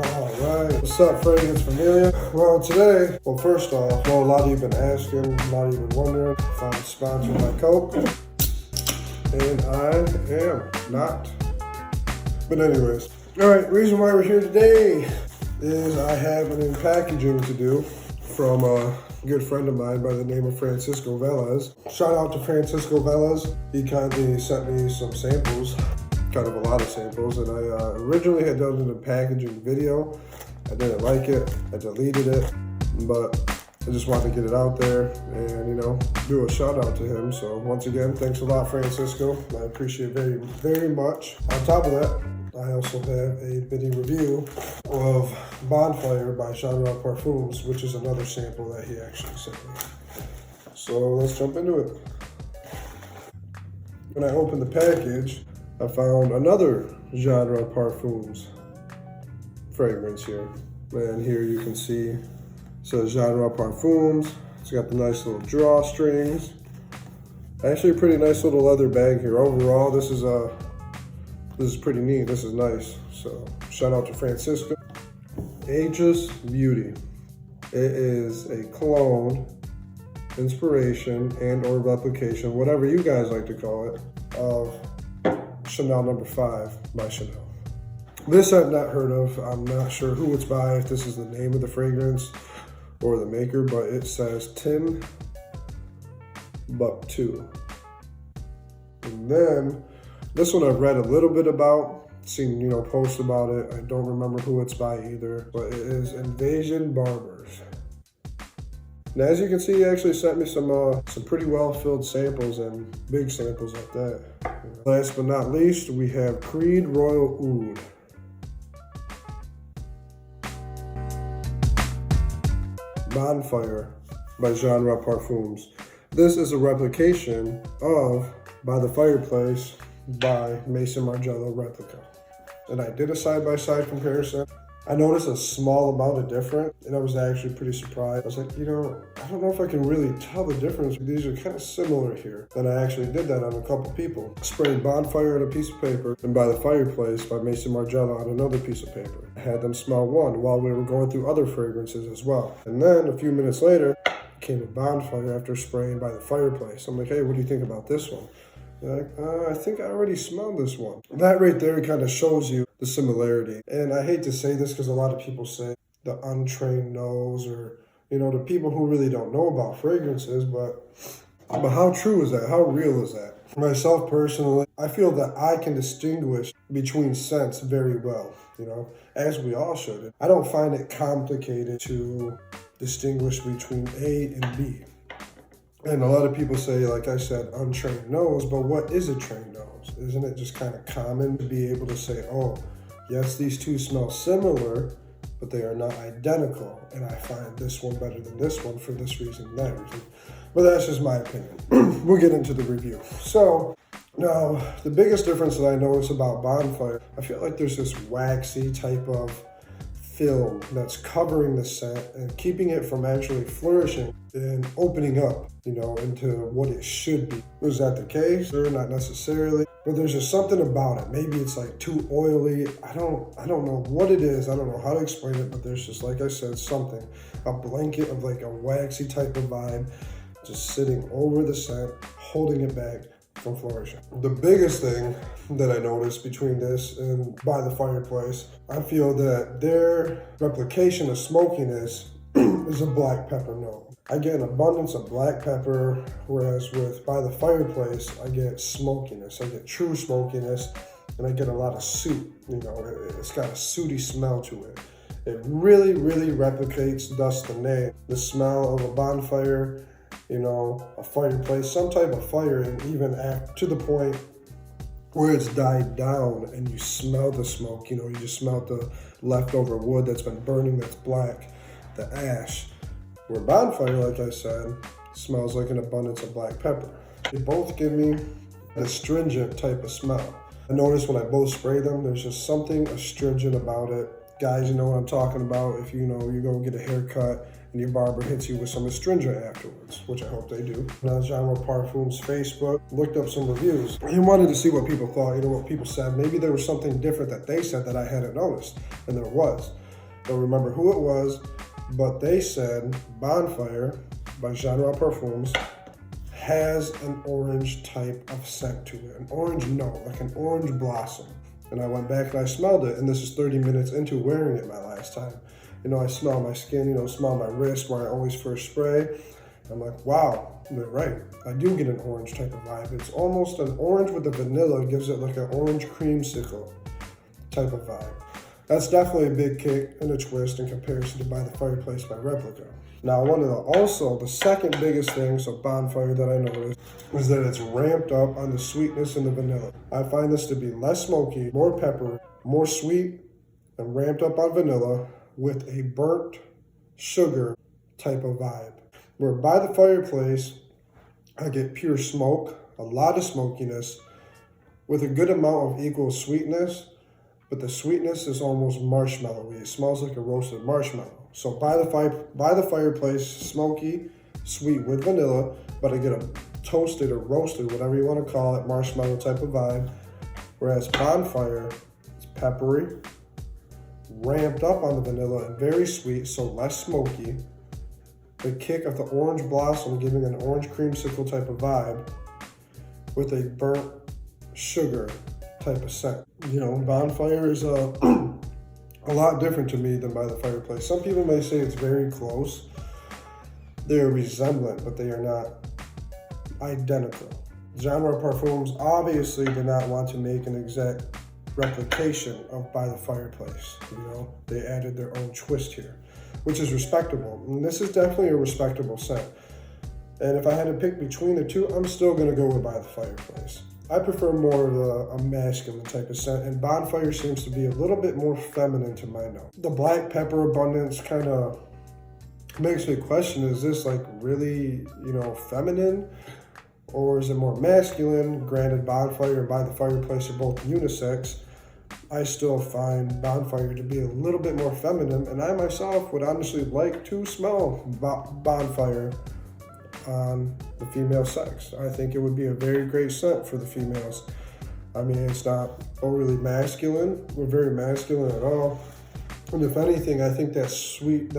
Alright, what's up, fragrance familia? Well, today, first off, a lot of you have been asking, a lot of you have been wondering if I'm sponsored by Coke, and I am not. But anyways, alright, reason why we're here today is I have an Unpackaging to do from a good friend of mine by the name of Francisco Velez. Shout out to Francisco Velez. He kindly sent me some samples, kind of a lot of samples, and I originally had done an Unpackaging video. I didn't like it, I deleted it, but I just wanted to get it out there and, you know, do a shout out to him. So once again, thanks a lot, Francisco. I appreciate it very, very much. On top of that, I also have a mini review of Bonfire by Genre Parfums, which is another sample that he actually sent me. So let's jump into it. When I opened the package, I found another Genre Parfums fragrance here. And here you can see it says Genre Parfums. It's got the nice little drawstrings. Actually a pretty nice little leather bag here. Overall, this is pretty neat. This is nice. So shout out to Francisco. Ageless Beauty. It is a clone, inspiration, and or replication, whatever you guys like to call it, of Chanel No. 5 by Chanel. This I've not heard of. I'm not sure who it's by, if this is the name of the fragrance or the maker, but it says Timbuktu. And then this one I've read a little bit about, seen, you know, posts about it. I don't remember who it's by either, but it is Invasion Barbers. And as you can see, he actually sent me some pretty well-filled samples, and big samples like that. Last but not least, we have Creed Royal Oud. Bonfire by Genre Parfums. This is a replication of By the Fireplace by Maison Margiela replica. And I did a side-by-side comparison. I noticed a small amount of difference, and I was actually pretty surprised. I was like, you know, I don't know if I can really tell the difference. These are kind of similar here. And I actually did that on a couple people. Sprayed Bonfire on a piece of paper and By the Fireplace by Maison Margiela on another piece of paper. I had them smell one while we were going through other fragrances as well. And then a few minutes later, came a Bonfire after spraying By the Fireplace. I'm like, hey, what do you think about this one? Like, I think I already smelled this one. That right there kind of shows you the similarity. And I hate to say this because a lot of people say the untrained nose, or, you know, the people who really don't know about fragrances, but how true is that? How real is that? Myself personally, I feel that I can distinguish between scents very well, you know, as we all should. I don't find it complicated to distinguish between A and B. And a lot of people say, like I said, untrained nose, but what is a trained nose? Isn't it just kind of common to be able to say, oh, yes, these two smell similar, but they are not identical, and I find this one better than this one for this reason and that reason. But that's just my opinion. We'll get into the review. So, now, the biggest difference that I notice about Bonfire, I feel like there's this waxy type of film that's covering the scent and keeping it from actually flourishing and opening up, you know, into what it should be. Was that the case? Sure, not necessarily, but there's just something about it. Maybe it's like too oily. I don't know what it is. I don't know how to explain it, but there's just, like I said, something, a blanket of like a waxy type of vibe just sitting over the scent, holding it back from flourishing. The biggest thing that I noticed between this and By the Fireplace, I feel that their replication of smokiness is a black pepper note. I get an abundance of black pepper, whereas with By the Fireplace, I get smokiness. I get true smokiness, and I get a lot of soot. You know, it's got a sooty smell to it. It really, really replicates, thus the name, the smell of a bonfire, you know, a fireplace, some type of fire, and even to the point where it's died down and you smell the smoke. You know, you just smell the leftover wood that's been burning, that's black, the ash. Where Bonfire, like I said, smells like an abundance of black pepper. They both give me an astringent type of smell. I noticed when I both spray them, there's just something astringent about it. Guys, you know what I'm talking about. If you know, you go get a haircut and your barber hits you with some astringent afterwards, which I hope they do. On Genre Parfums Facebook, looked up some reviews. I wanted to see what people thought, you know, what people said. Maybe there was something different that they said that I hadn't noticed, and there was. Don't remember who it was, but they said Bonfire by Genre Parfums has an orange type of scent to it, an orange note, like an orange blossom. And I went back and I smelled it, and this is 30 minutes into wearing it my last time. You know, I smell my skin, you know, smell my wrist where I always first spray. I'm like, wow, they're right. I do get an orange type of vibe. It's almost an orange with the vanilla, gives it like an orange creamsicle type of vibe. That's definitely a big kick and a twist in comparison to By the Fireplace by Replica. Now, the second biggest thing, so Bonfire, that I noticed, is that it's ramped up on the sweetness and the vanilla. I find this to be less smoky, more peppery, more sweet, and ramped up on vanilla with a burnt sugar type of vibe. Where By the Fireplace, I get pure smoke, a lot of smokiness, with a good amount of equal sweetness, but the sweetness is almost marshmallowy. It smells like a roasted marshmallow. So By the Fireplace, smoky, sweet with vanilla, but I get a toasted or roasted, whatever you want to call it, marshmallow type of vibe. Whereas Bonfire is peppery, ramped up on the vanilla, and very sweet, so less smoky. The kick of the orange blossom giving an orange creamsicle type of vibe with a burnt sugar type of scent. You know, Bonfire is a lot different to me than By the Fireplace. Some people may say it's very close. They are resemblant, but they are not identical. Genre Parfums obviously did not want to make an exact replication of By the Fireplace. You know, they added their own twist here, which is respectable. And this is definitely a respectable scent. And if I had to pick between the two, I'm still gonna go with By the Fireplace. I prefer more of a masculine type of scent, and Bonfire seems to be a little bit more feminine to my nose. The black pepper abundance kind of makes me question, is this like really, you know, feminine? Or is it more masculine? Granted, Bonfire and By the Fireplace are both unisex. I still find Bonfire to be a little bit more feminine, and I myself would honestly like to smell Bonfire on the female sex. I think it would be a very great scent for the females. I mean, it's not overly masculine or very masculine at all. And if anything, I think that sweet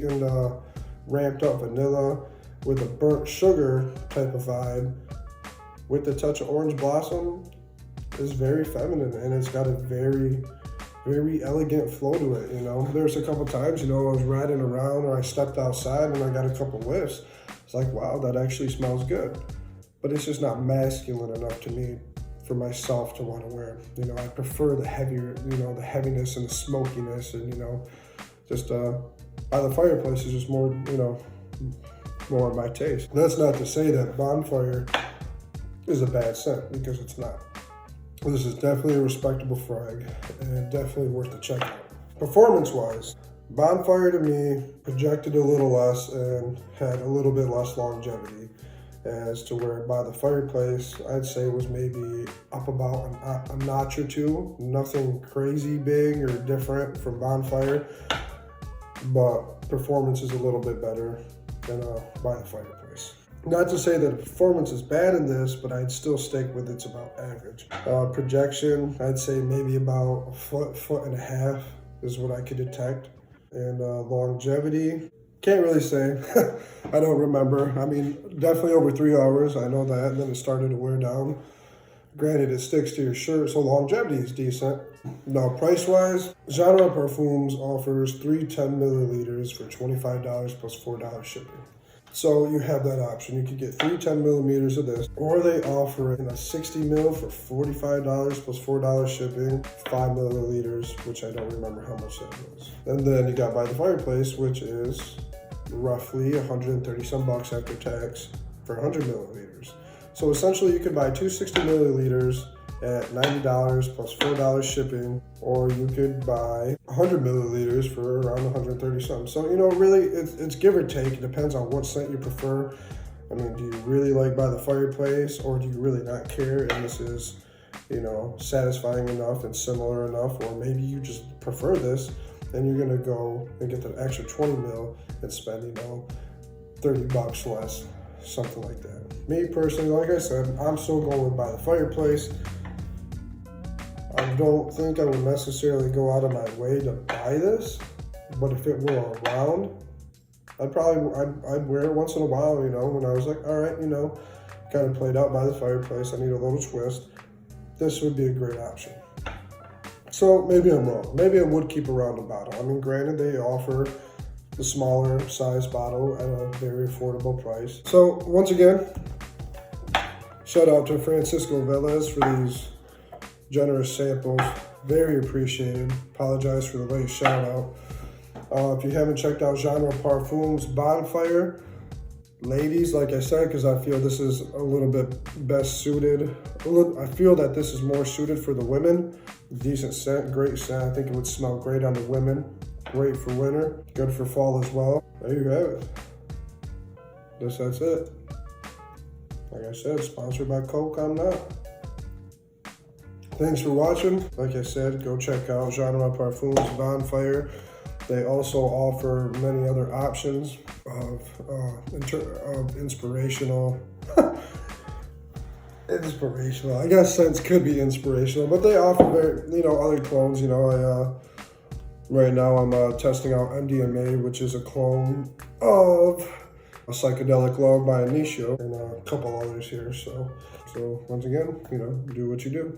and ramped up vanilla with a burnt sugar type of vibe with the touch of orange blossom is very feminine, and it's got a very, very elegant flow to it. You know, there's a couple times, you know, I was riding around or I stepped outside and I got a couple whiffs. It's like, wow, that actually smells good. But it's just not masculine enough to me for myself to want to wear. You know, I prefer the heavier, you know, the heaviness and the smokiness, and, you know, just By the Fireplace is just more, you know, more of my taste. That's not to say that Bonfire is a bad scent, because it's not. This is definitely a respectable frag, and definitely worth a check out. Performance-wise, Bonfire to me projected a little less and had a little bit less longevity, as to where By the Fireplace, I'd say, was maybe up about a notch or two. Nothing crazy big or different from Bonfire, but performance is a little bit better than By the Fireplace. Not to say that the performance is bad in this, but I'd still stick with it's about average. Projection, I'd say maybe about a foot and a half is what I could detect. And longevity, can't really say. I don't remember. I mean, definitely over 3 hours, I know that, and then it started to wear down. Granted, it sticks to your shirt, so longevity is decent. Now, price-wise, Genre Parfums offers 3 10 milliliters for $25 plus $4 shipping. So you have that option. You could get 3 10 millimeters of this, or they offer it in a 60 mil for $45 plus $4 shipping, 5 milliliters, which I don't remember how much that was. And then you got By the Fireplace, which is roughly 130 some bucks after tax for 100 milliliters. So essentially you could buy 2 60 milliliters at $90 plus $4 shipping, or you could buy 100 milliliters for around 130 something. So, you know, really it's give or take. It depends on what scent you prefer. I mean, do you really like By the Fireplace, or do you really not care and this is, you know, satisfying enough and similar enough, or maybe you just prefer this and you're gonna go and get the extra 20 mil and spend, you know, 30 bucks less, something like that. Me personally, like I said, I'm still going with By the Fireplace. I don't think I would necessarily go out of my way to buy this, But if it were around, I'd wear it once in a while, you know, when I was like, all right, you know, kind of played out by the fireplace, I need a little twist. This would be a great option. So maybe I'm wrong. Maybe I would keep around a bottle. I mean, granted, they offer the smaller size bottle at a very affordable price. So once again, shout out to Francisco Velez for these generous samples. Very appreciated. Apologize for the late shout out. If you haven't checked out Genre Parfums Bonfire, ladies, like I said, because I feel this is a little bit best suited. I feel that this is more suited for the women. Decent scent, great scent. I think it would smell great on the women. Great for winter, good for fall as well. There you have it. That's it. Like I said, sponsored by Coke, I'm not. Thanks for watching. Like I said, go check out Genre Parfums Bonfire. They also offer many other options of inspirational. Inspirational. I guess scents could be inspirational, but they offer other clones. You know, right now I'm testing out MDMA, which is a clone of a psychedelic log by Initio, and a couple others here. So once again, you know, do what you do.